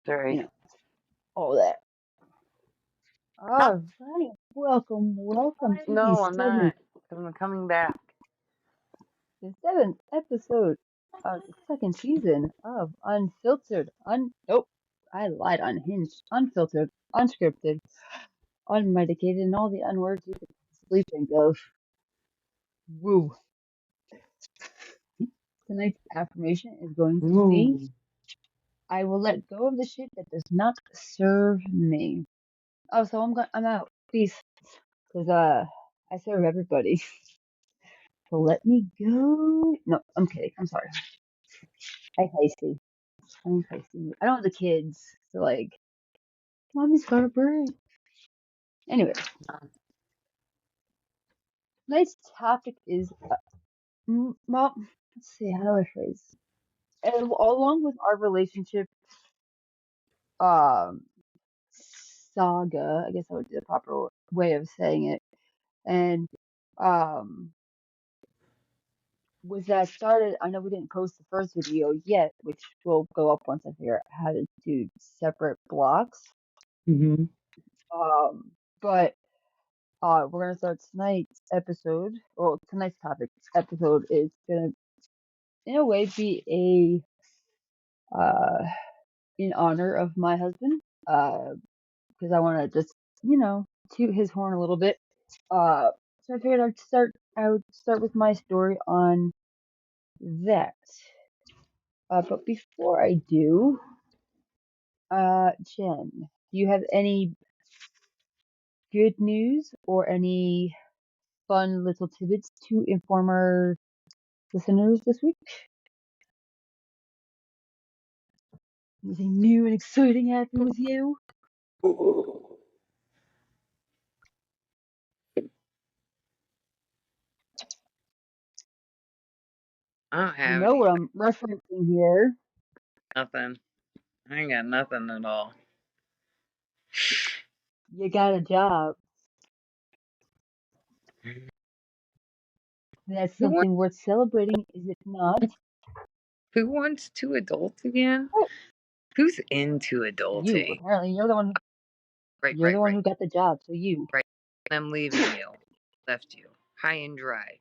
you Sorry. know, all that. All right, welcome to No, I'm not. I'm coming back. the seventh episode of the second season of Unfiltered. Nope, I lied. Unhinged, unfiltered, unscripted, unmedicated, and all the unwords you could possibly think of. Woo! Tonight's affirmation is going to be: Ooh. I will let go of the shit that does not serve me. Oh, so I'm out. Peace. Cause I serve everybody. So let me go. No, I'm kidding. I'm sorry. I feisty. I'm feisty. I don't have the kids, so like, mommy's got a break. Anyway, tonight's topic is well, let's see, how do I phrase? And along with our relationship, um, saga. I guess that would be the proper way of saying it. And um, with that started, I know we didn't post the first video yet, which will go up once I figure out how to do separate blocks. Mm-hmm. But we're gonna start tonight's episode. Well, tonight's topic episode is gonna, in a way, be a in honor of my husband. Because I want to just, toot his horn a little bit. So I figured I would start with my story on that. But before I do, Jen, do you have any good news or any fun little tidbits to inform our listeners this week? Anything new and exciting happened with you? I don't You have know any. what I'm referencing here. Nothing. I ain't got nothing at all. You got a job. That's Who, want, something worth celebrating, is it not? who wants to adult again? Oh, Who's into you. adulting? Apparently, you're the one. Right, You're the right, one right, who got the job. So you. right. I'm leaving you. Left you. High and dry.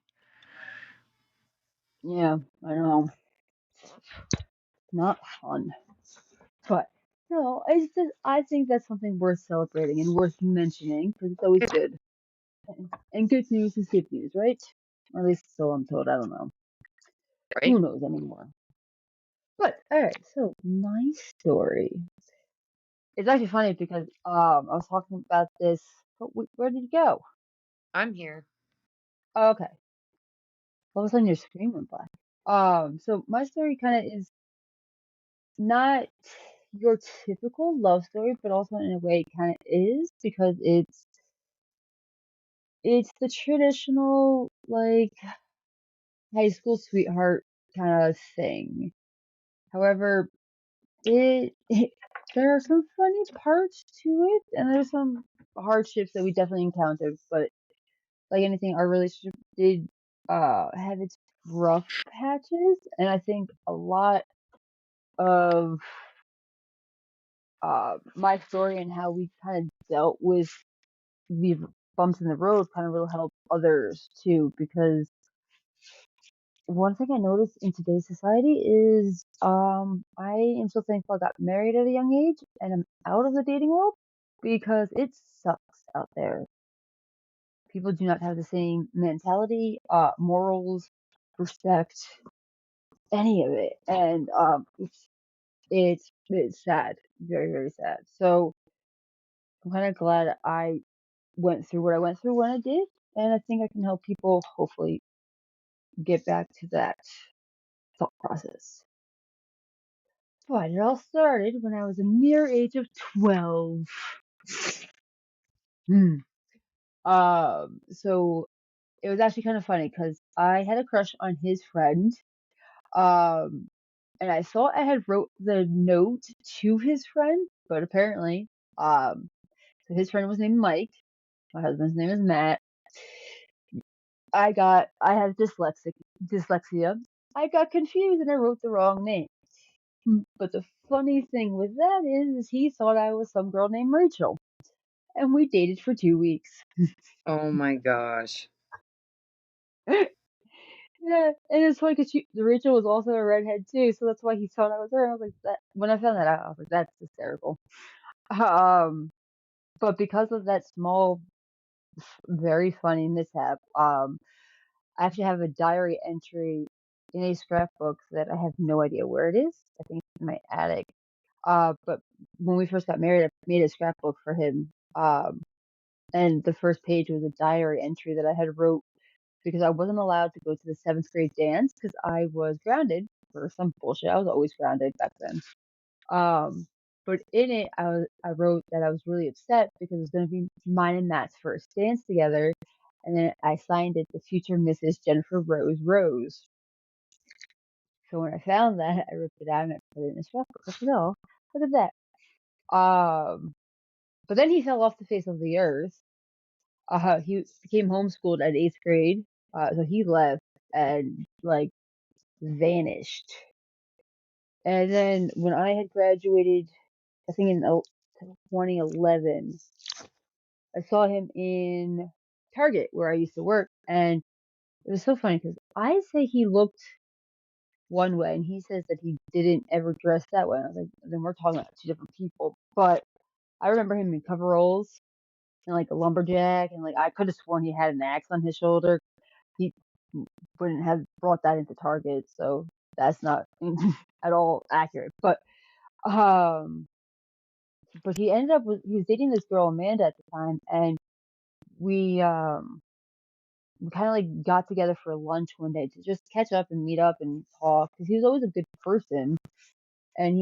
Yeah, I know. Not fun. But no, I think that's something worth celebrating and worth mentioning because it's always good. And good news is good news, right? Or at least so I'm told. I don't know. Right? Who knows anymore? But all right, so my story. It's actually funny because I was talking about this. But where did you go? I'm here. Oh, okay. All of a sudden your screen went black. So my story kind of is not your typical love story, but also in a way it kind of is because it's the traditional like high school sweetheart kind of thing. However, it there are some funny parts to it, and there's some hardships that we definitely encountered. But like anything, our relationship did have its rough patches, and I think a lot of my story and how we kind of dealt with the bumps in the road kind of will help others too, because one thing I noticed in today's society is I am so thankful I got married at a young age and I'm out of the dating world because it sucks out there. People do not have the same mentality, morals, respect, any of it, and it's sad, very very sad. So I'm kind of glad I went through what I went through when I did, and I think I can help people hopefully get back to that thought process. But it all started when I was a mere age of 12. Hmm. So it was actually kind of funny because I had a crush on his friend. Um, and I thought I had wrote the note to his friend, but apparently, so his friend was named Mike. My husband's name is Matt. I have dyslexia. I got confused and I wrote the wrong name. But the funny thing with that is he thought I was some girl named Rachel, and we dated for 2 weeks. Oh my gosh. Yeah, and it's funny because Rachel was also a redhead too, so that's why he thought I was her. I was like, that when I found that out, I was like, that's hysterical. Um, but because of that small, very funny mishap, I actually have a diary entry in a scrapbook that I have no idea where it is. I think it's in my attic. But when we first got married, I made a scrapbook for him. And the first page was a diary entry that I had wrote because I wasn't allowed to go to the seventh grade dance because I was grounded for some bullshit. I was always grounded back then. Um, but in it, I wrote that I was really upset because it was going to be mine and Matt's first dance together, and then I signed it the future Mrs. Jennifer Rose Rose. So when I found that, I ripped it out and I put it in a scrapbook. I said, "Oh, look at that." But then he fell off the face of the earth. He became homeschooled at eighth grade. So he left and like vanished. And then when I had graduated, I think in 2011, I saw him in Target where I used to work, and it was so funny because I say he looked one way, and he says that he didn't ever dress that way. And I was like, then we're talking about two different people. But I remember him in coveralls and like a lumberjack, and like I could have sworn he had an axe on his shoulder. He wouldn't have brought that into Target, so that's not at all accurate. Um, but he ended up with he was dating this girl Amanda at the time, and we kind of like got together for lunch one day to just catch up and meet up and talk because he was always a good person, and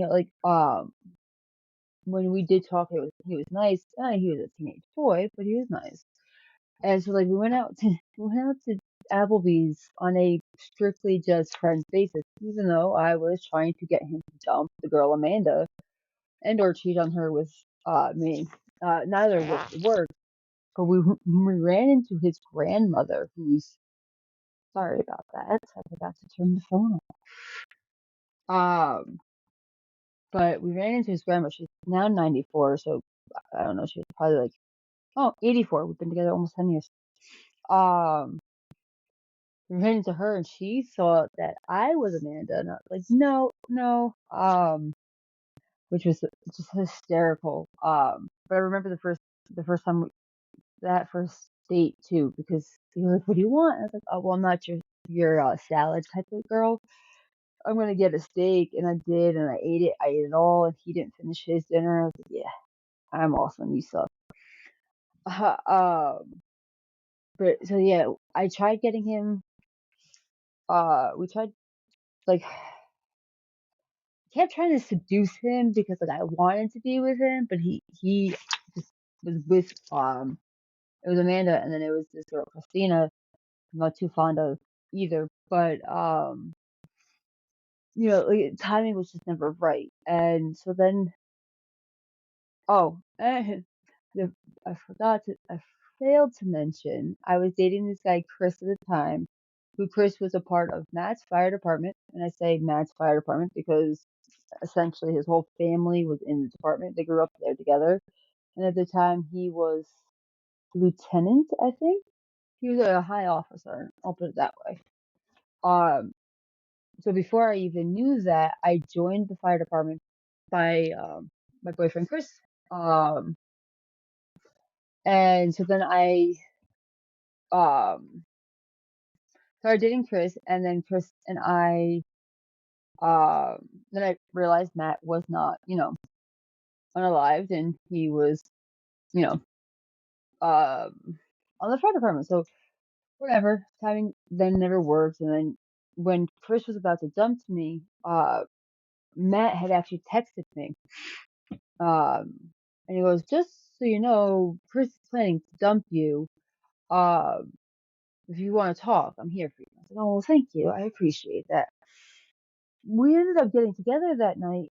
when we did talk, he was nice. He was a teenage boy, but he was nice. And so like we went out to Applebee's on a strictly just friends basis, even though I was trying to get him to dump the girl Amanda and or cheat on her with me. Neither of which worked. But we ran into his grandmother, who's sorry about that. I forgot to turn the phone off. But we ran into his grandma. She's now 94, so I don't know. She was probably like 84. We've been together almost 10 years. Um, we ran into her and she thought that I was Amanda, and I was like, no, no. Which was just hysterical. But I remember the first time that first date too, because he was like, "What do you want?" I was like, "Oh, well, I'm not your salad type of girl. I'm gonna get a steak," and I did, and I ate it. I ate it all, and he didn't finish his dinner. I was like, "Yeah, I'm awesome. You suck." Uh, um, but so yeah, I tried getting him. We tried like kept trying to seduce him because like I wanted to be with him, but he just was with it was Amanda, and then it was this girl Christina. I'm not too fond of either, but like, timing was just never right, and so then and the I failed to mention I was dating this guy Chris at the time, who Chris was a part of Matt's fire department, and I say Matt's fire department because essentially his whole family was in the department. They grew up there together, and at the time he was lieutenant, I think. He was a high officer. I'll put it that way. Um, so before I even knew that, I joined the fire department by my boyfriend Chris. Um, and so then I um started dating Chris, and then Chris and then I realized Matt was not, unalived, and he was, you know, on the fire department. So whatever, timing then never worked. And then when Chris was about to dump me, Matt had actually texted me. And he goes, just so you know, Chris is planning to dump you. Um, if you want to talk, I'm here for you. I said, oh, well, thank you. I appreciate that. We ended up getting together that night,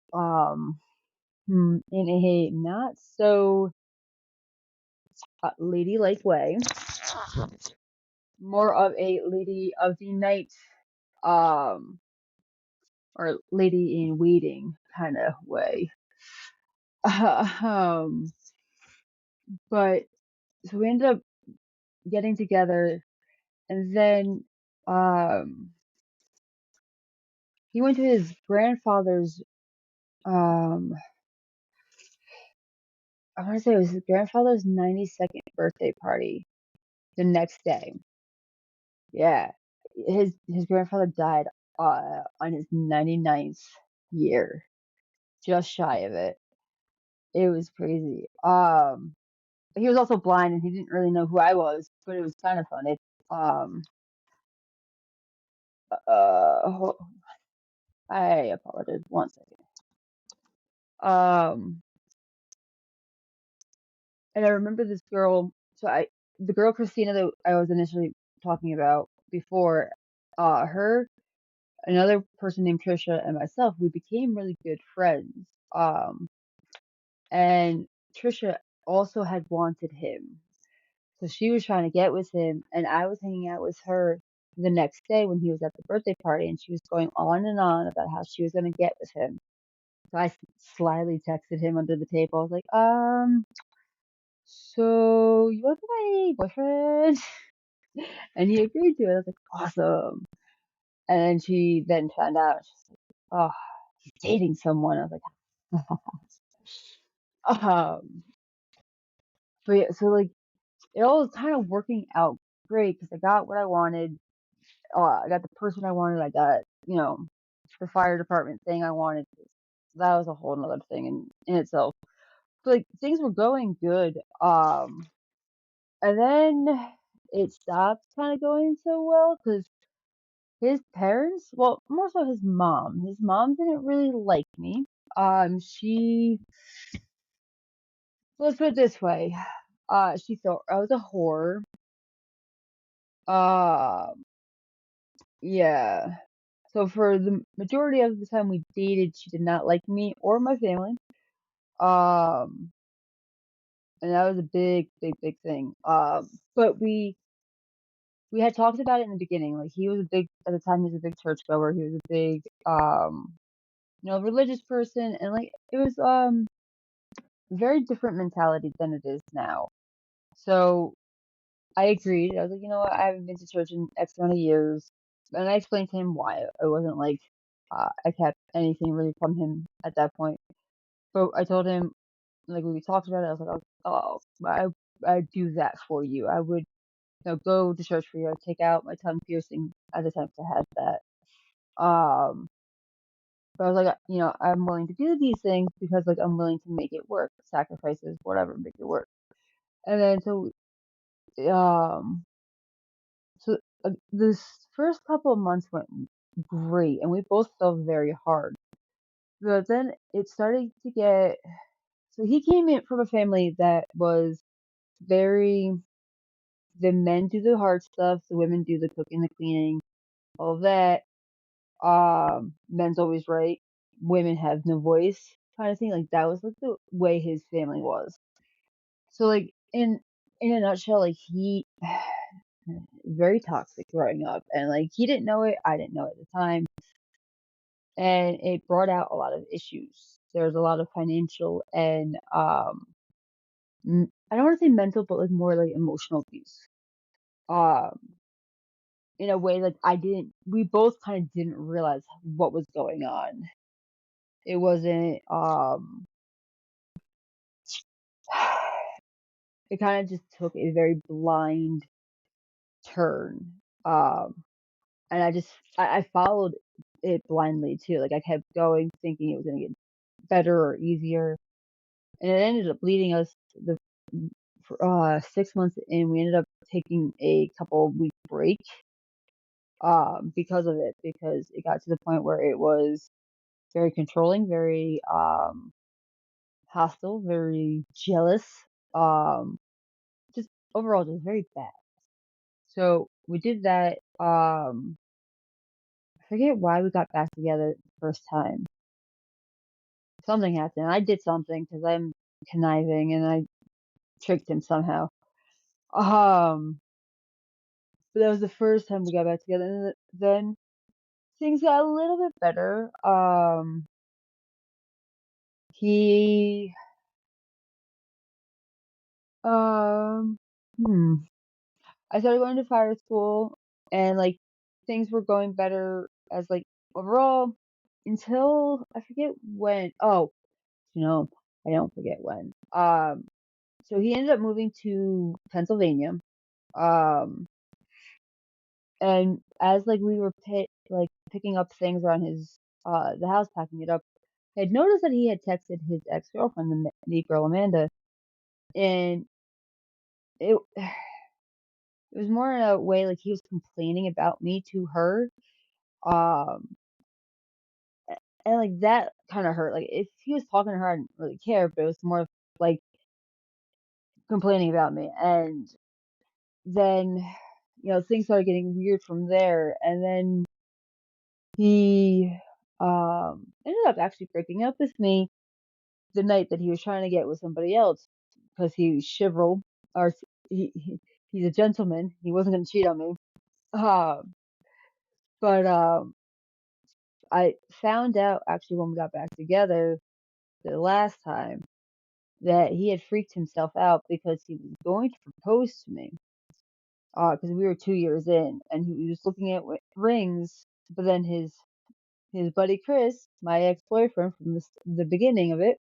in a not so ladylike way, more of a lady of the night, um, or lady in waiting kind of way. um, but so we ended up getting together, and then um, he went to his grandfather's. Um, I want to say it was his grandfather's 92nd birthday party the next day. Yeah, his grandfather died on his 99th year, just shy of it. It was crazy. He was also blind and he didn't really know who I was, but it was kind of funny. Um, ho- I apologize. One second. Um, and I remember this girl. The girl Christina that I was initially talking about before, her, another person named Trisha, and myself, we became really good friends. Um, and Trisha also had wanted him. So she was trying to get with him, and I was hanging out with her the next day when he was at the birthday party, and she was going on and on about how she was going to get with him. So I slyly texted him under the table. I was like, so you want to be my boyfriend? And he agreed to it. I was like, awesome. And then she then found out, she's like, oh, he's dating someone. I was like, um, but yeah, so like it all was kind of working out great because I got what I wanted. I got the person I wanted. I got, the fire department thing I wanted. That was a whole nother thing in itself. But like things were going good. And then it stopped kind of going so well because his parents, well, more so his mom didn't really like me. She, let's put it this way, she thought I was a whore. Uh, yeah. So for the majority of the time we dated, she did not like me or my family. Um, and that was a big, big, big thing. But we had talked about it in the beginning. Like he was a big at the time he was a big churchgoer. He was a big religious person, and like it was very different mentality than it is now. So I agreed. I was like, you know what, I haven't been to church in X amount of years. And I explained to him why. It wasn't like I kept anything really from him at that point. But I told him, like we talked about it, I was like, oh, I'd do that for you. I would, go to church for you. I'd take out my tongue piercing at the time 'cause I had that. But I was like, I'm willing to do these things because like I'm willing to make it work, sacrifices, whatever, make it work. And then um, so this first couple of months went great, and we both felt very hard. But then it started to get. So he came in from a family that was very. The men do the hard stuff, the women do the cooking, the cleaning, all that. Men's always right, women have no voice, kind of thing. Like that was like the way his family was. So like in a nutshell, like he very toxic growing up, and like he didn't know it, I didn't know it at the time, and it brought out a lot of issues. There's a lot of financial and I don't want to say mental, but like more like emotional abuse. Um, in a way like we both kind of didn't realize what was going on. It wasn't it kind of just took a very blind turn. And I followed it blindly too. Like I kept going thinking it was gonna get better or easier. And it ended up leading us the for 6 months in, we ended up taking a couple week break because of it, because it got to the point where it was very controlling, very hostile, very jealous, just overall just very bad. So we did that. I forget why we got back together the first time. Something happened. I did something because I'm conniving and I tricked him somehow. Um, but that was the first time we got back together. And then things got a little bit better. He um hmm. I started going to fire school, and like things were going better as like overall until I forget when. Oh, you know, I don't forget when. So he ended up moving to Pennsylvania. Um, and as like we were picking up things around his the house, packing it up, I had noticed that he had texted his ex-girlfriend, the girl Amanda, and it it was more in a way like he was complaining about me to her. Um, and like that kind of hurt. Like if he was talking to her, I didn't really care, but it was more like complaining about me. And then, things started getting weird from there. And then he ended up actually breaking up with me the night that he was trying to get with somebody else because he was chivalry, or he's a gentleman. He wasn't going to cheat on me. Um, but I found out actually when we got back together the last time that he had freaked himself out because he was going to propose to me. Because we were 2 years in, and he was looking at rings, but then his buddy Chris, my ex-boyfriend from the beginning of it,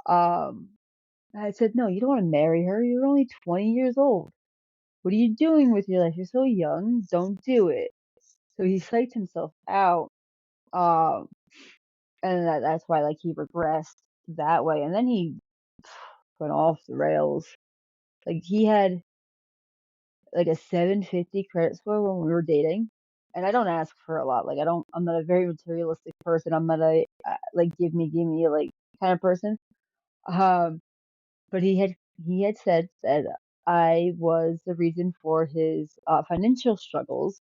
um, I said, no, you don't want to marry her. You're only 20 years old. What are you doing with your life? You're so young. Don't do it. So he psyched himself out. Um, and that's why like he regressed that way. And then he went off the rails. Like he had like a 750 credit score when we were dating. And I don't ask for a lot. Like I'm not a very materialistic person. I'm not a like give me like kind of person. Um, but he had said that I was the reason for his financial struggles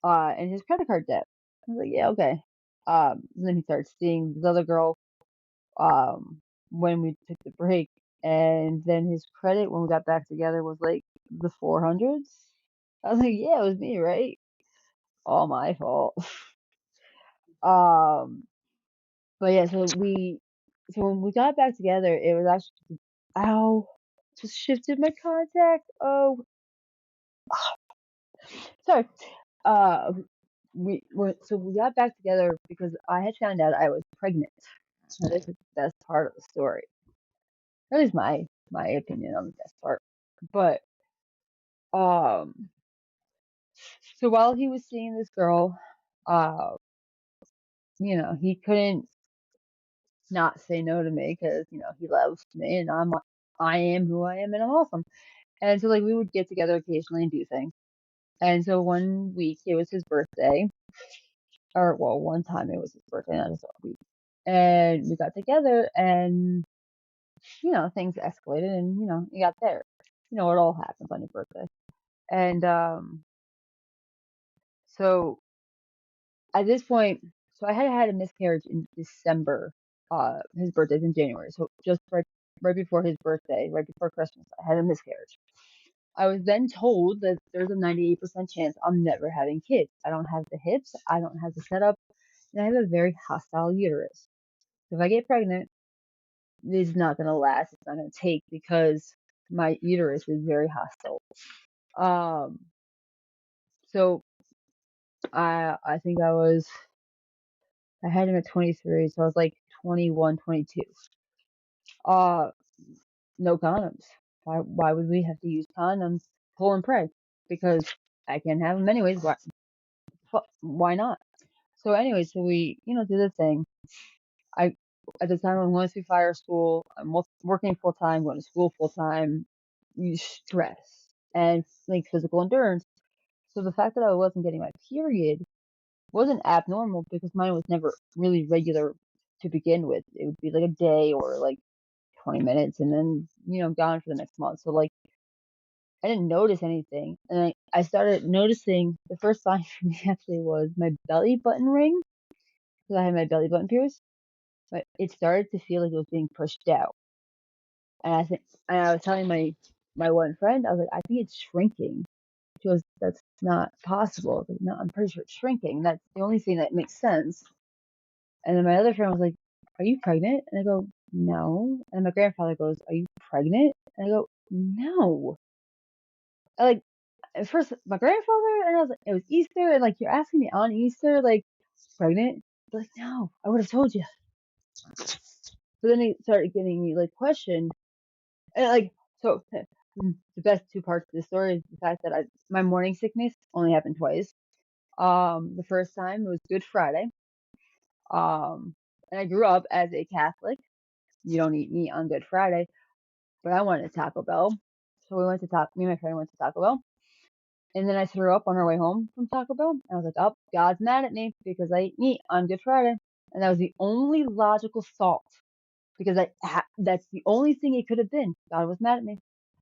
and his credit card debt. I was like, yeah, okay. And then he started seeing this other girl um when we took the break, and then his credit when we got back together was like the 400s. I was like, yeah, it was me, right? All my fault. Um, but yeah, so when we got back together, it was actually, ow, just shifted my contact. Oh, sorry. Uh, so we got back together because I had found out I was pregnant. Now, this is the best part of the story. At least my opinion on the best part. But um, so while he was seeing this girl, uh, he couldn't not say no to me because he loves me, and I am who I am, and I'm awesome. And so like we would get together occasionally and do things. And so one week it was his birthday, or well, one time it was his birthday, not just a week. And we got together, and things escalated, and he got there. It all happens on your birthday. And so at this point, so I had a miscarriage in December. His birthday's in January, so just right before his birthday, right before Christmas, I had a miscarriage. I was then told that there's a 98% chance I'm never having kids. I don't have the hips, I don't have the setup, and I have a very hostile uterus. So if I get pregnant, it's not gonna last. It's not gonna take because my uterus is very hostile. Um, so I think I had him at 23, so I was like 21, 22. Uh, no condoms. Why would we have to use condoms? Pull and pray, because I can't have them anyways. Why not? So anyway, so we did the thing. I At the time I'm going through fire school. I'm working full time, going to school full time. You stress and like physical endurance. So the fact that I wasn't getting my period wasn't abnormal because mine was never really regular to begin with. It would be like a day or like 20 minutes and then, gone for the next month. So like I didn't notice anything. And I started noticing the first sign for me actually was my belly button ring because I had my belly button pierced, but it started to feel like it was being pushed out. And I was telling my one friend, I was like, I think it's shrinking She goes, that's not possible. I was like, no, I'm pretty sure it's shrinking. That's the only thing that makes sense. And then my other friend was like, are you pregnant? And I go, no. And my grandfather goes, are you pregnant? And I go, no. Like, at first, my grandfather, and I was like, it was Easter, and like, you're asking me on Easter, like, pregnant? But like, no, I would have told you. But then he started getting me like questioned, and like, so the best two parts of the story is the fact that my morning sickness only happened twice. The first time it was Good Friday. And I grew up as a Catholic. You don't eat meat on Good Friday, but I wanted Taco Bell, so we went to me and my friend went to Taco Bell. And then I threw up on our way home from Taco Bell. And I was like, oh, God's mad at me because I eat meat on Good Friday. And that was the only logical thought because that's the only thing it could have been. God was mad at me.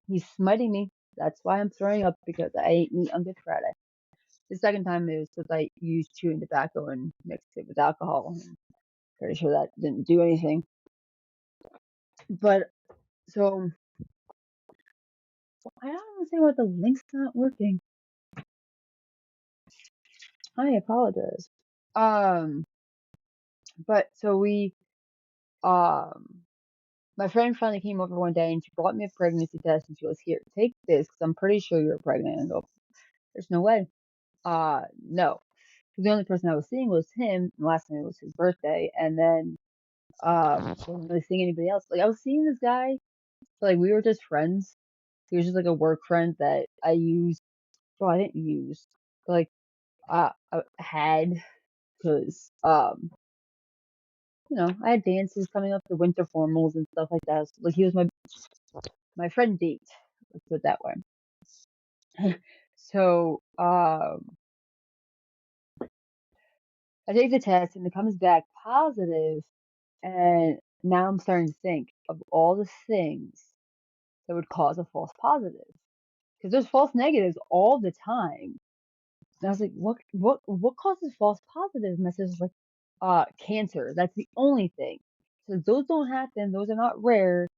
He's smiting me. That's why I'm throwing up because I ate meat on Good Friday. The second time it was because I used chewing tobacco and mixed it with alcohol. I'm pretty sure that didn't do anything. But so I don't understand why the link's not working. I apologize. Um, but so my friend finally came over one day and she brought me a pregnancy test and she goes, here, take this because I'm pretty sure you're pregnant. And I go, there's no way. No. Because the only person I was seeing was him. And last time it was his birthday. And then, I wasn't really seeing anybody else. Like, I was seeing this guy, but like, we were just friends. He was just like a work friend that I used. Well, I didn't use, but like, I had because, I had dances coming up, the winter formals and stuff like that. So, like, he was my friend date. Let's put it that way. So, I take the test and it comes back positive, and now I'm starting to think of all the things that would cause a false positive. Because there's false negatives all the time. And I was like, what causes false positive? My sister's like, cancer. That's the only thing. So those don't happen. Those are not rare.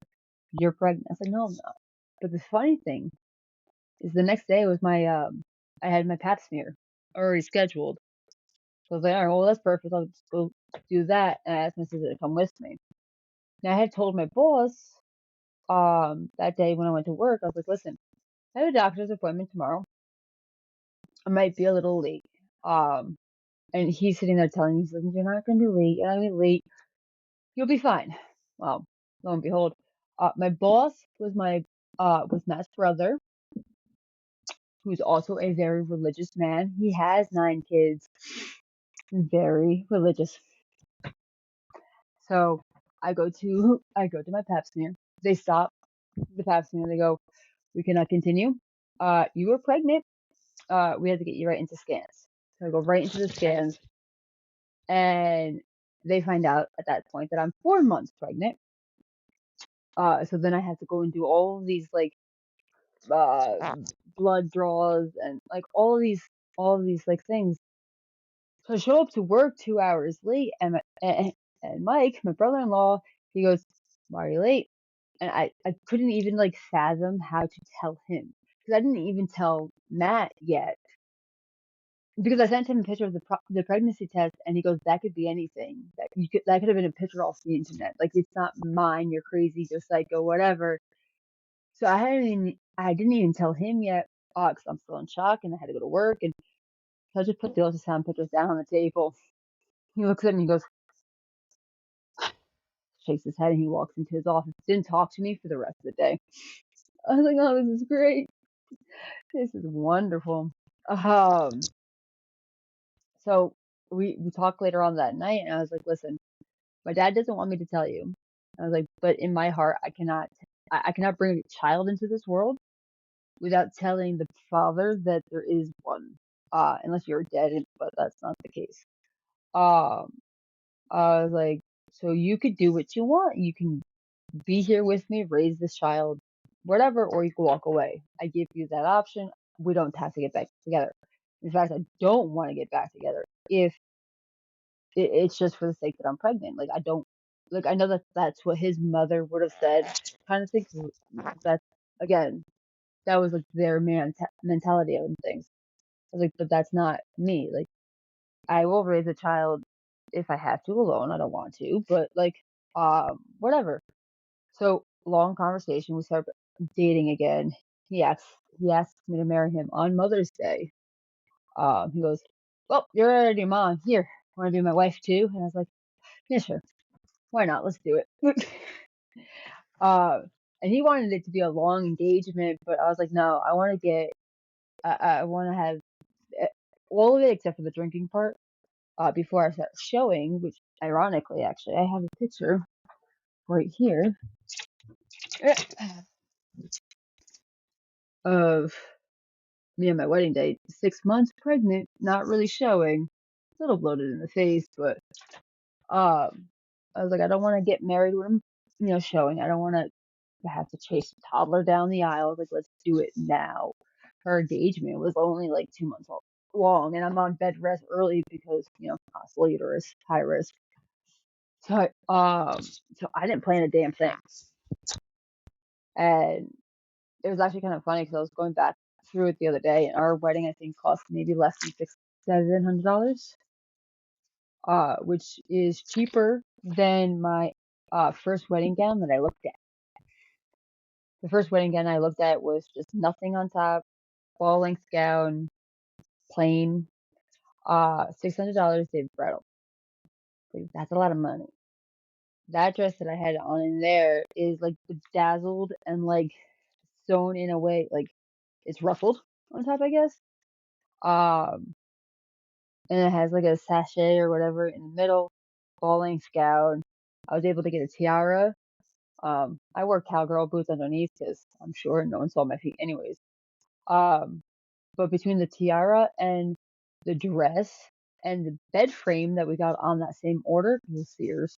You're pregnant. I was like, no, I'm not. But the funny thing is the next day was I had my pap smear already scheduled. So I was like, all right, well, that's perfect. I'll just go do that. And I asked my sister to come with me. Now I had told my boss, that day when I went to work, I was like, listen, I have a doctor's appointment tomorrow. I might be a little late. Um, and he's sitting there telling me, he's like, you're not gonna be late. You're not gonna be late. You'll be fine. Well, lo and behold, my boss was Matt's brother, who's also a very religious man. He has 9 kids, very religious. So I go to my pap smear. They stop the pap smear. They go, we cannot continue. You were pregnant. We had to get you right into scans. So I go right into the scans, and they find out at that point that I'm 4 months pregnant. So then I had to go and do all of these like blood draws and like all of these like things. So I show up to work 2 hours late, and Mike, my brother-in-law, he goes, "Why are you late?" And I couldn't even like fathom how to tell him because I didn't even tell Matt yet because I sent him a picture of the pregnancy test, and he goes, "That could be anything. That could have been a picture off the internet. Like it's not mine. You're crazy, you're psycho, whatever." So I didn't even tell him yet, because I'm still in shock and I had to go to work, and so I just put the ultrasound pictures down on the table. He looks at me, he goes, shakes his head, and he walks into his office. Didn't talk to me for the rest of the day. I was like, oh, this is great. This is wonderful. So we talked later on that night, and I was like, listen, my dad doesn't want me to tell you. I was like, but in my heart, I cannot bring a child into this world without telling the father that there is one. Unless you're dead, but that's not the case. Um, I was like, so you could do what you want. You can be here with me, raise this child, whatever, or you can walk away. I give you that option. We don't have to get back together. In fact, I don't want to get back together if it's just for the sake that I'm pregnant. Like, I don't, like, I know that that's what his mother would have said, kind of thing. 'Cause that's, again, that was like their mentality on things. I was like, but that's not me. Like, I will raise a child if I have to alone. I don't want to, but like, whatever. So long conversation. We start dating again. He asks he asks me to marry him on Mother's Day. He goes, "Well, you're already mom. Here, want to be my wife too?" And I was like, "Yeah, sure. Why not? Let's do it." uh, and he wanted it to be a long engagement, but I was like, "No, I want to I want to have eh, all of it except for the drinking part." Before I start showing, which ironically, actually, I have a picture right here of me on my wedding day, 6 months pregnant, not really showing, a little bloated in the face, but I was like, I don't want to get married when I'm, showing. I don't want to have to chase a toddler down the aisle. Like, let's do it now. Her engagement was only like 2 months long, and I'm on bed rest early because, possible uterus, high risk. So, so I didn't plan a damn thing, and it was actually kind of funny because I was going back through it the other day, and our wedding I think cost maybe less than $700, which is cheaper than my first wedding gown that I looked at. The first wedding gown I looked at was just nothing on top, ball length gown, plain, $600 David Bridal. Like, that's a lot of money. That dress that I had on in there is like bedazzled and like sewn in a way like it's ruffled on top, I guess. Um, and it has like a sachet or whatever in the middle, ball length gown. I was able to get a tiara. I wore cowgirl boots underneath because I'm sure no one saw my feet anyways. Um, but between the tiara and the dress and the bed frame that we got on that same order, it was Sears,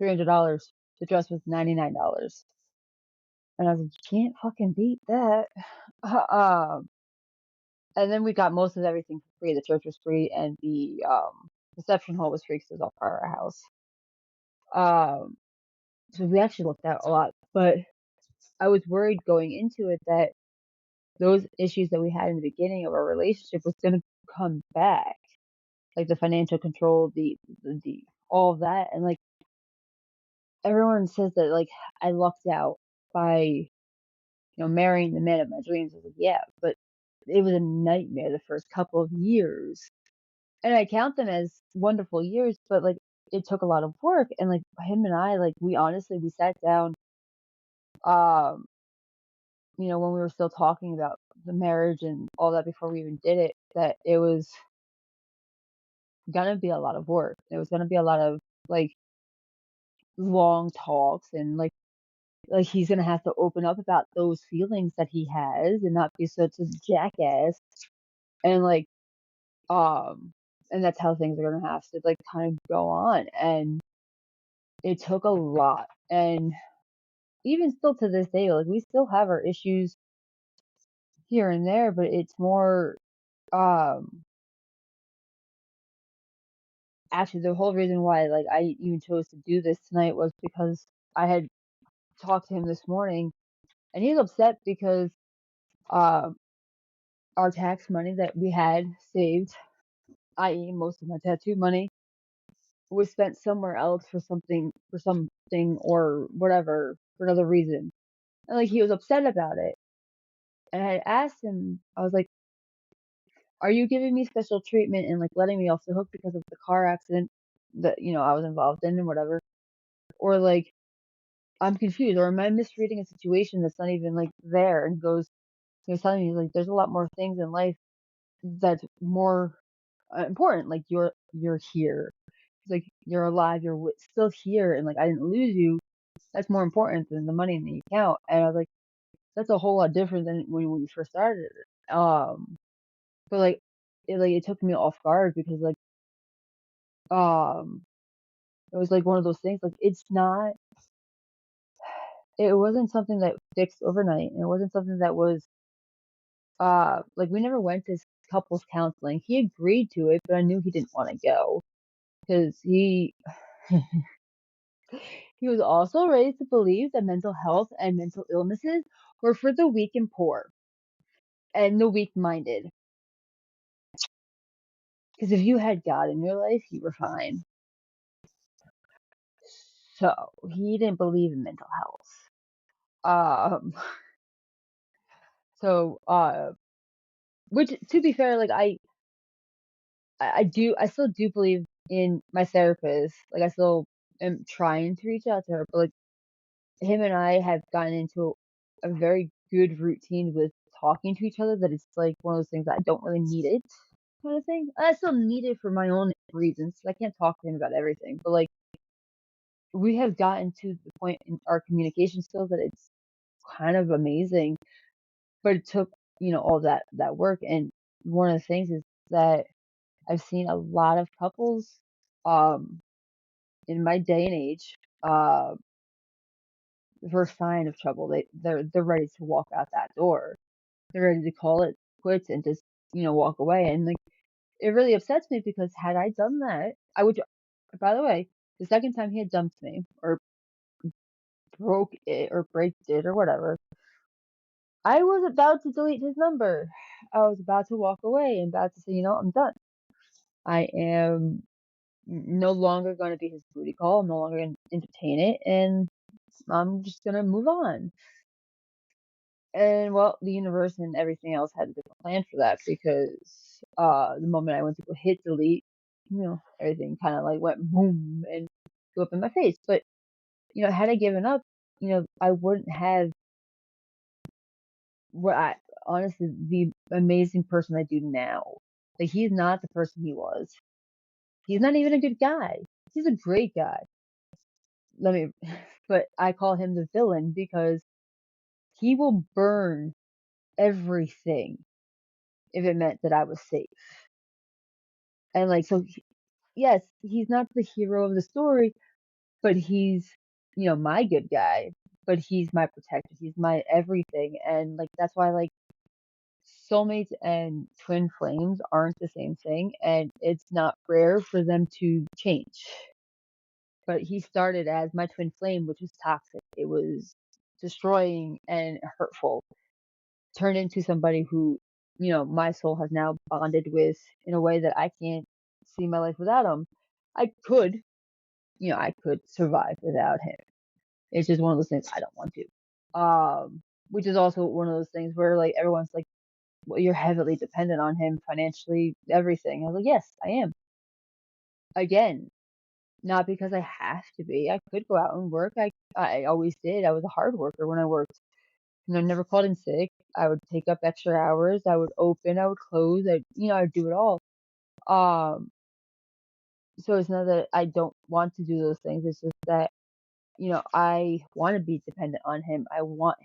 $300. The dress was $99. And I was like, you can't fucking beat that. Um, and then we got most of everything for free. The church was free, and the reception hall was free because it was all part of our house. Um, so we actually looked at a lot, but I was worried going into it that those issues that we had in the beginning of our relationship was going to come back, like the financial control, the all of that, and like everyone says that like I lucked out by marrying the man of my dreams. I was like, yeah, but it was a nightmare the first couple of years. And I count them as wonderful years, but like it took a lot of work. And like him and I, like we honestly we sat down, um, when we were still talking about the marriage and all that before we even did it, that it was gonna be a lot of work. It was gonna be a lot of like long talks and like he's gonna have to open up about those feelings that he has and not be such a jackass and like um and that's how things are gonna have to like kind of go on. And it took a lot. And even still to this day, like we still have our issues here and there, but it's more um actually the whole reason why like I even chose to do this tonight was because I had talked to him this morning and he's upset because um our tax money that we had saved, i.e. most of my tattoo money, was spent somewhere else for something or whatever for another reason. And like he was upset about it. And I had asked him, I was like, are you giving me special treatment and like letting me off the hook because of the car accident that, I was involved in and whatever? Or like I'm confused, or am I misreading a situation that's not even like there? And he was telling me like there's a lot more things in life that's more important. Like you're here. It's like you're alive, you're still here, and like I didn't lose you. That's more important than the money in the account. And I was like, that's a whole lot different than when we first started. Um, but it took me off guard because um, it was like one of those things. Like it wasn't something that fixed overnight, and it wasn't something that was like we never went to couples counseling. He agreed to it, but I knew he didn't want to go because he was also raised to believe that mental health and mental illnesses were for the weak and poor. and the weak-minded. Because if you had God in your life, you were fine. So he didn't believe in mental health. So which to be fair, like I still do believe in my therapist. Like I still am trying to reach out to her, but like him and I have gotten into a very good routine with talking to each other that it's like one of those things that I don't really need it kind of thing. I still need it for my own reasons. I can't talk to him about everything, but like we have gotten to the point in our communication skills that it's kind of amazing. But it took, all that work. And one of the things is that I've seen a lot of couples um in my day and age, uh the first sign of trouble, they're ready to walk out that door. They're ready to call it quits and just, walk away. And like it really upsets me because had I done that, I would by the way, the second time he had dumped me or broke it or braked it or whatever, I was about to delete his number. I was about to walk away and about to say, I'm done. I am no longer going to be his booty call. I'm no longer going to entertain it, and I'm just going to move on. And well, the universe and everything else had a different plan for that because the moment I went to go hit delete, everything kind of like went boom and blew up in my face. But had I given up, I wouldn't have what I honestly the amazing person I do now. Like he's not the person he was. He's not even a good guy. He's a great guy. Let me, but I call him the villain because he will burn everything if it meant that I was safe. And like, so yes, he's not the hero of the story, but he's, my good guy. But he's my protector. He's my everything. And like, that's why like soulmates and twin flames aren't the same thing. And it's not rare for them to change. But he started as my twin flame, which was toxic. It was destroying and hurtful. Turned into somebody who, my soul has now bonded with in a way that I can't see my life without him. I could, I could survive without him. It's just one of those things I don't want to. Which is also one of those things where like everyone's like, well, you're heavily dependent on him financially, everything. I was like, yes, I am. Again, not because I have to be. I could go out and work. I always did. I was a hard worker when I worked. I never called in sick. I would take up extra hours. I would open. I would close. I'd do it all. Um, so it's not that I don't want to do those things. It's just that I want to be dependent on him. I want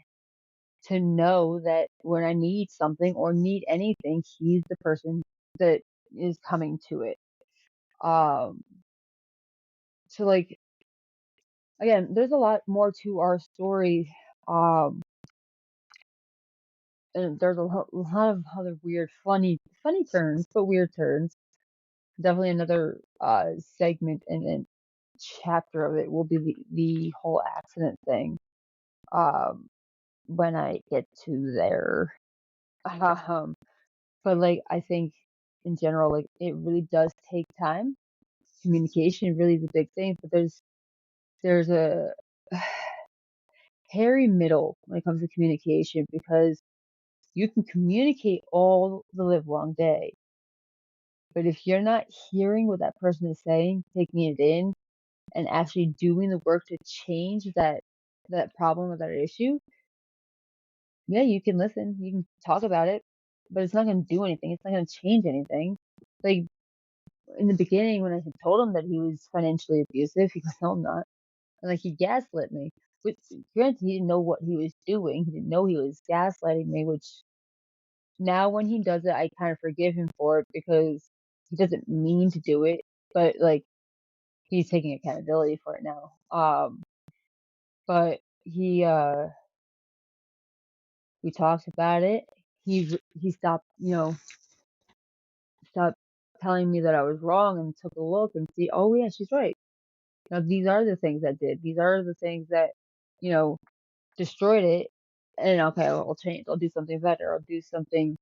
to know that when I need something or need anything, he's the person that is coming to it. Um, so like again, there's a lot more to our story. Um, and there's a lot of other weird, funny turns, but weird turns. Definitely another segment and chapter of it will be the whole accident thing. Um, when I get to there. Um, but like I think in general, like it really does take time. Communication really is a big thing, but there's a hairy middle when it comes to communication because you can communicate all the live long day, but if you're not hearing what that person is saying, taking it in, and actually doing the work to change that problem or that issue, yeah, you can listen, you can talk about it, but it's not going to do anything. It's not going to change anything. Like in the beginning, when I had told him that he was financially abusive, he goes, "No, I'm not." And like he gaslit me. Which, granted, he didn't know what he was doing. He didn't know he was gaslighting me. Which now, when he does it, I kind of forgive him for it because he doesn't mean to do it. But like he's taking accountability for it now. But we talked about it. He stopped, stopped telling me that I was wrong and took a look and see, oh yeah, she's right. Now these are the things I did. These are the things that, you know, destroyed it. and okay, I'll change. I'll do something better. I'll do something,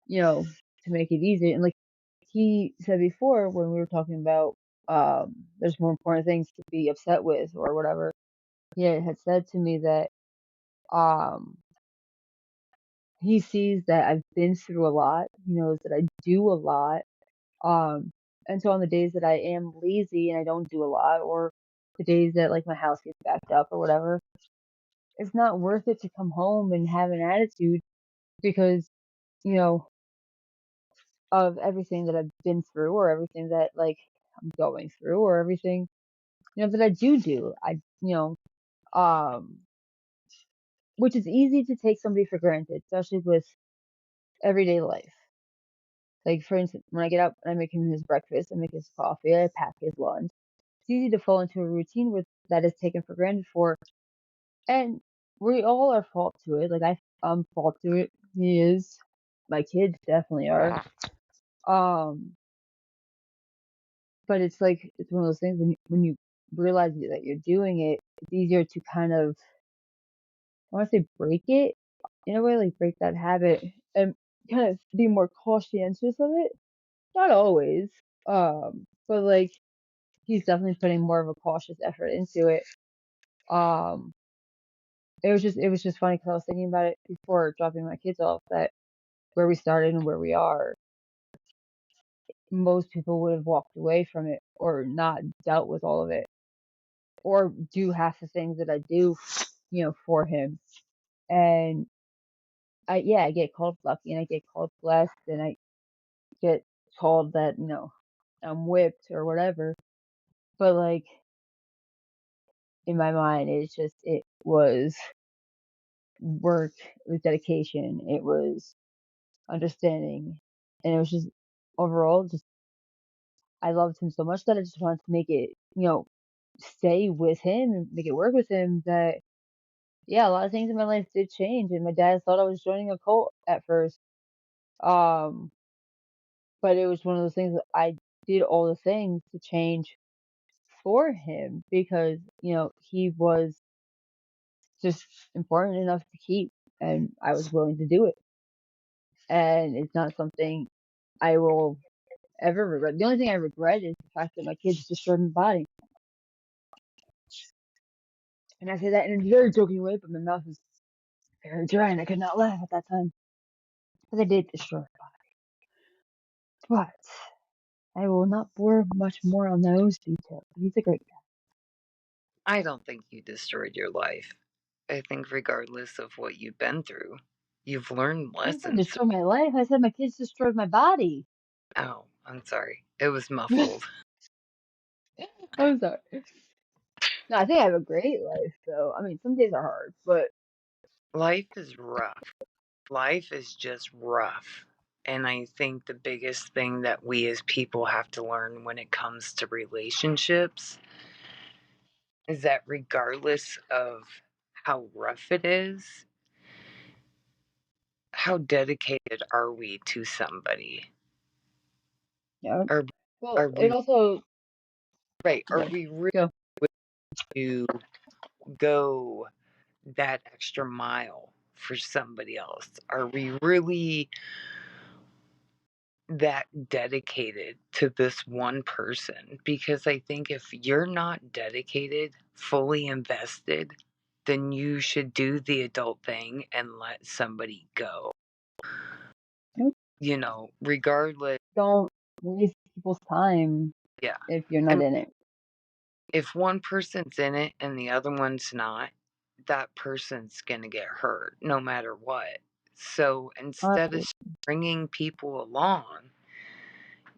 you know, to make it easy. And like he said before, when we were talking about, there's more important things to be upset with or whatever. He had said to me that, um, he sees that I've been through a lot. He knows that I do a lot. Um, and so on the days that I am lazy and I don't do a lot, or the days that like my house gets backed up or whatever, it's not worth it to come home and have an attitude because, you know, of everything that I've been through or everything that like I'm going through or everything, that I do. Um, which is easy to take somebody for granted, especially with everyday life. Like for instance, when I get up and I make him his breakfast, I make his coffee, I pack his lunch. It's easy to fall into a routine with that is taken for granted for, and we all are fault to it. Like I'm fault to it. He is. My kids definitely are. Um, but it's like it's one of those things when you realize that you're doing it, it's easier to kind of, I want to say, break it in a way, like break that habit and kind of be more conscientious of it. Not always, but like he's definitely putting more of a cautious effort into it. Um, it was just funny because I was thinking about it before dropping my kids off, that where we started and where we are, most people would have walked away from it or not dealt with all of it or do half the things that I do, for him. And I get called lucky and I get called blessed and I get told that, I'm whipped or whatever. But like in my mind, it was work, it was dedication, it was understanding, and it was just overall just I loved him so much that I just wanted to make it, stay with him and make it work with him. That yeah, a lot of things in my life did change, and my dad thought I was joining a cult at first. Um, but it was one of those things that I did all the things to change for him because, he was just important enough to keep and I was willing to do it. And it's not something I will ever regret. The only thing I regret is the fact that my kids destroyed my body. And I say that in a very joking way, but my mouth was very dry and I could not laugh at that time. But they did destroy my body. But I will not bore much more on those details. He's a great guy. I don't think you destroyed your life. I think, regardless of what you've been through, you've learned I didn't say lessons. destroy my life. I said my kids destroyed my body. Oh, I'm sorry. It was muffled. I'm sorry. No, I think I have a great life, though. I mean, some days are hard, but Life is rough. Life is just rough. And I think the biggest thing that we as people have to learn when it comes to relationships is that regardless of how rough it is, how dedicated are we to somebody? yeah. Are Well, are it we also, right? Are sorry, we really go. willing to go that extra mile for somebody else? Are we really that dedicated to this one person? Because I think if you're not dedicated, fully invested, then you should do the adult thing and let somebody go. Regardless. Don't waste people's time Yeah. if you're I not mean, in it. if one person's in it and the other one's not, that person's going to get hurt no matter what. So instead of Honestly, bringing people along,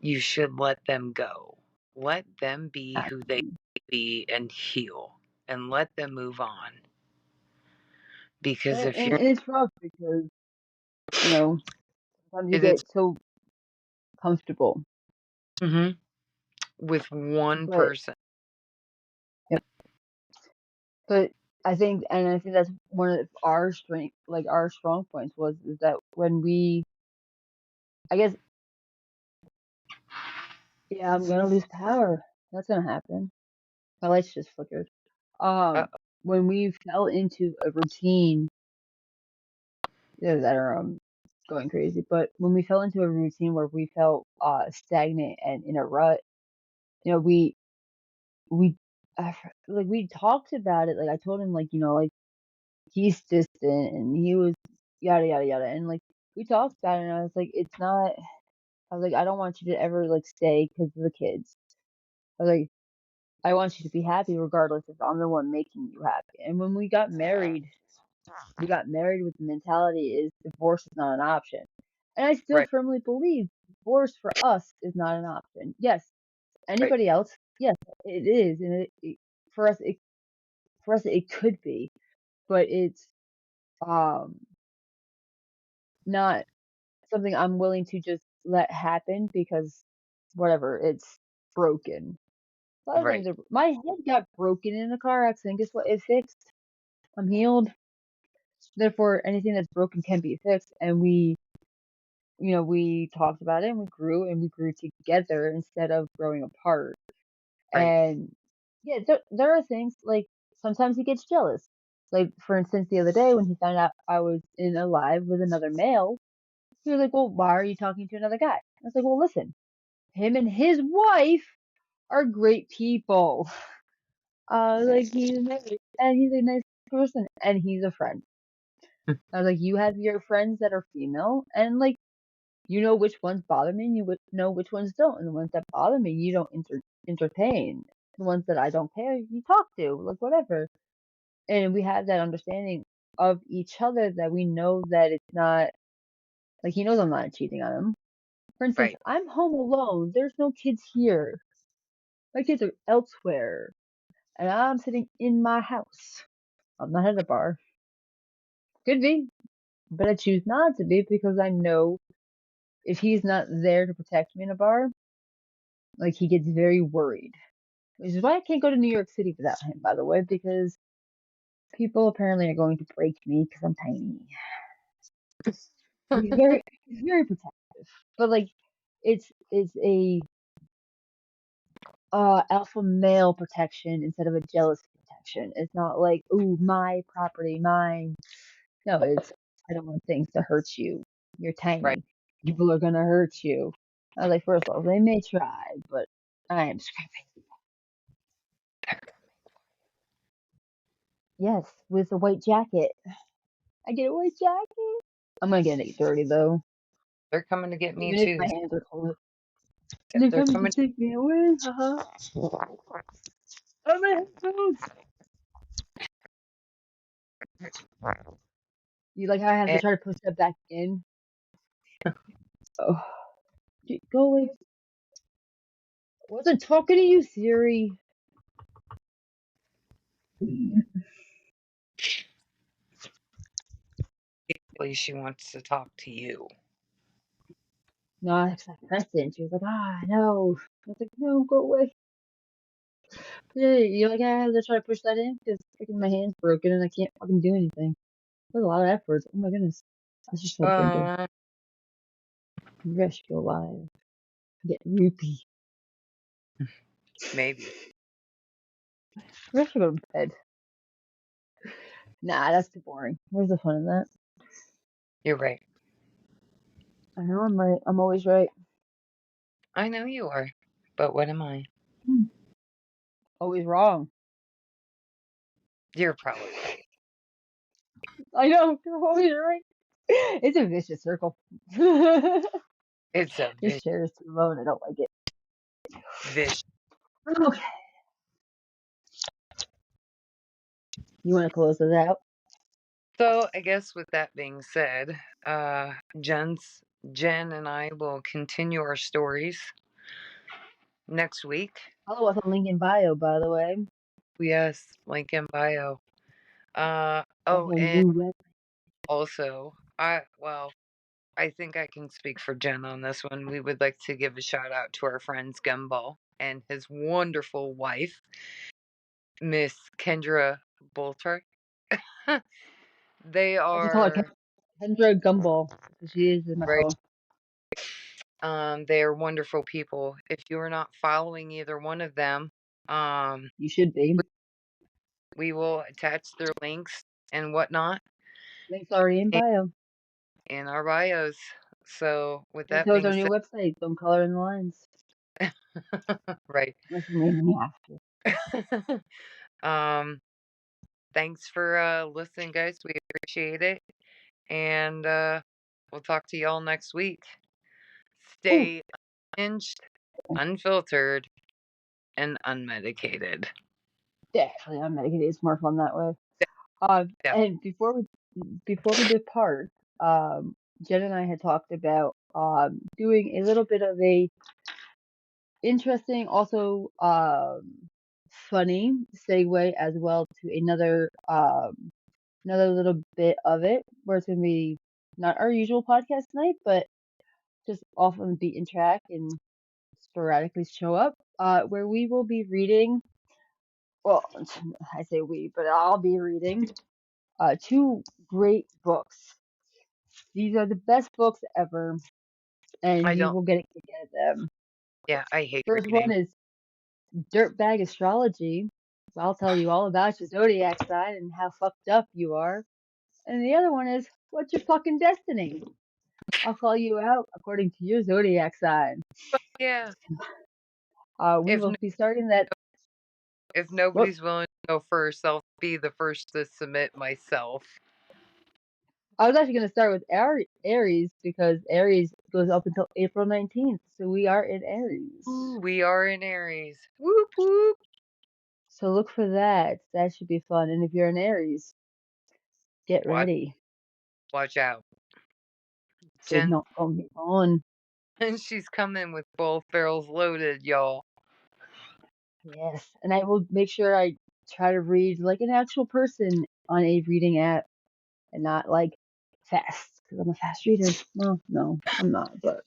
you should let them go. Let them be who they be and heal and let them move on. Because if and you're it's rough because, you know, sometimes you it is get so comfortable. mhm, with one But, person. yep. But I think that's one of our strength, like our strong points was is that when I guess, yeah, I'm gonna lose power. That's gonna happen. My lights just flickered. Uh, Um, when we fell into a routine that are going crazy. But when we fell into a routine where we felt stagnant and in a rut, you know, we like we talked about it. Like I told him, like, like he's distant and he was yada yada yada, and like we talked about it, and I was like, it's not. I was like, I don't want you to ever like stay because of the kids. I was like, I want you to be happy regardless if I'm the one making you happy. And when we got married with the mentality is divorce is not an option. And I still Right. firmly believe divorce for us is not an option. Yes, Right. anybody else, yes, it is, and for us, it could be, but it's um not something I'm willing to just let happen because whatever, it's broken. A lot of things Right. are. My head got broken in a car accident. Guess what? It fixed. I'm healed. Therefore, anything that's broken can be fixed. And we talked about it and we grew together instead of growing apart. Right. And yeah, there are things like sometimes he gets jealous. Like, for instance, the other day when he found out I was in a live with another male, he was like, well, why are you talking to another guy? I was like, well, listen, him and his wife are great people. Like he's married and he's a nice person and he's a friend. I was like, you have your friends that are female, and like you know which ones bother me, and you would know which ones don't, and the ones that bother me, you don't entertain. The ones that I don't care, you talk to, like whatever. And we have that understanding of each other that we know that it's not like he knows I'm not cheating on him. For instance, Right. I'm home alone. There's no kids here. My kids are elsewhere, and I'm sitting in my house. I'm not at a bar. Could be, but I choose not to be because I know if he's not there to protect me in a bar, like he gets very worried. Which is why I can't go to New York City without him, by the way, because people apparently are going to break me because I'm tiny. He's very protective, but like it's a alpha male protection instead of a jealousy protection. It's not like, ooh, my property, mine. No, it's I don't want things to hurt you. You're Right. tiny. People are gonna hurt you. I was like, first of all, they may try, but I am screaming. Yes, with a white jacket. I get a white jacket. I'm gonna get it dirty though. They're coming to get me Even if my too. hands are cold. They're They're coming to coming. take me away. Oh, my headphones. You like how I have to And try to push that back in? Oh, dude, go away. I wasn't talking to you, Siri. basically, she wants to talk to you. No, I pressed it and she was like, no. I was like, no, go away. Yeah, you like how I had to try to push that in? Because freaking my hand's broken and I can't fucking do anything. That was a lot of effort. Oh my goodness. I should start drinking. Uh, Rescue alive. Get rupee. maybe. I should go to bed. Nah, that's too boring. Where's the fun in that? You're right. I know I'm right. I'm always right. I know you are. But what am I? Hmm. Always wrong. You're probably right. I know. I'm always right. It's a vicious circle. Your It's a share is too low and I don't like it. vicious. Okay. You want to close it out? So I guess with that being said, Jen and I will continue our stories next week. Follow us on link in bio, by the way. Yes, link in bio. That's Oh, our and new web. also, I think I can speak for Jen on this one. We would like to give a shout out to our friends Gumball and his wonderful wife, Miss Kendra Bolter. They I just call her are Kendra Gumball because she is in my right. phone. They are wonderful people. If you are not following either one of them, You should be. we will attach their links and whatnot. Link's already in And bio. in our bios. So, with And that so is being our new said, website. Don't color in the lines. right. Unless you make me have to. um, thanks for listening, guys. We appreciate it. And we'll talk to y'all next week. Oh, Stay unhinged, unfiltered, and unmedicated. actually, I'm medicated. It's more fun that way. Yeah, And before we depart, Jen and I had talked about doing a little bit of a interesting, also funny segue as well to another little bit of it, where it's gonna be not our usual podcast tonight, but just off on the beaten track and sporadically show up, where we will be reading. Well, I say we, but I'll be reading two great books. These are the best books ever, and I you don't. will get a kick out of them. Yeah, I hate First one reading. is Dirtbag Astrology. I'll tell you all about your zodiac sign and how fucked up you are. And the other one is What's Your Fucking Destiny? I'll call you out according to your zodiac sign. Yeah, We if will be starting that. if Whoop. nobody's willing to go first, I'll be the first to submit myself. I was actually going to start with Aries because Aries goes up until April 19th. So we are in Aries. Ooh, we are in Aries. Whoop whoop. So look for that. That should be fun. And if you're in Aries, get Watch, ready. watch out, It's Jen. not going to be fun. And she's coming with both barrels loaded, y'all. Yes. And I will make sure I try to read like an actual person on a reading app and not like fast because I'm a fast reader. No, no, I'm not. But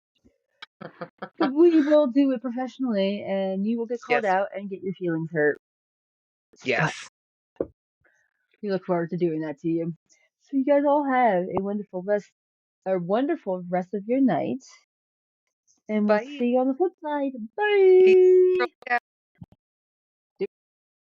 we will do it professionally and you will get called Yes, out and get your feelings hurt. But yes. we look forward to doing that to you. So you guys all have a wonderful rest of your night. And we'll Bye. see you on the flip side. Peace. Bye!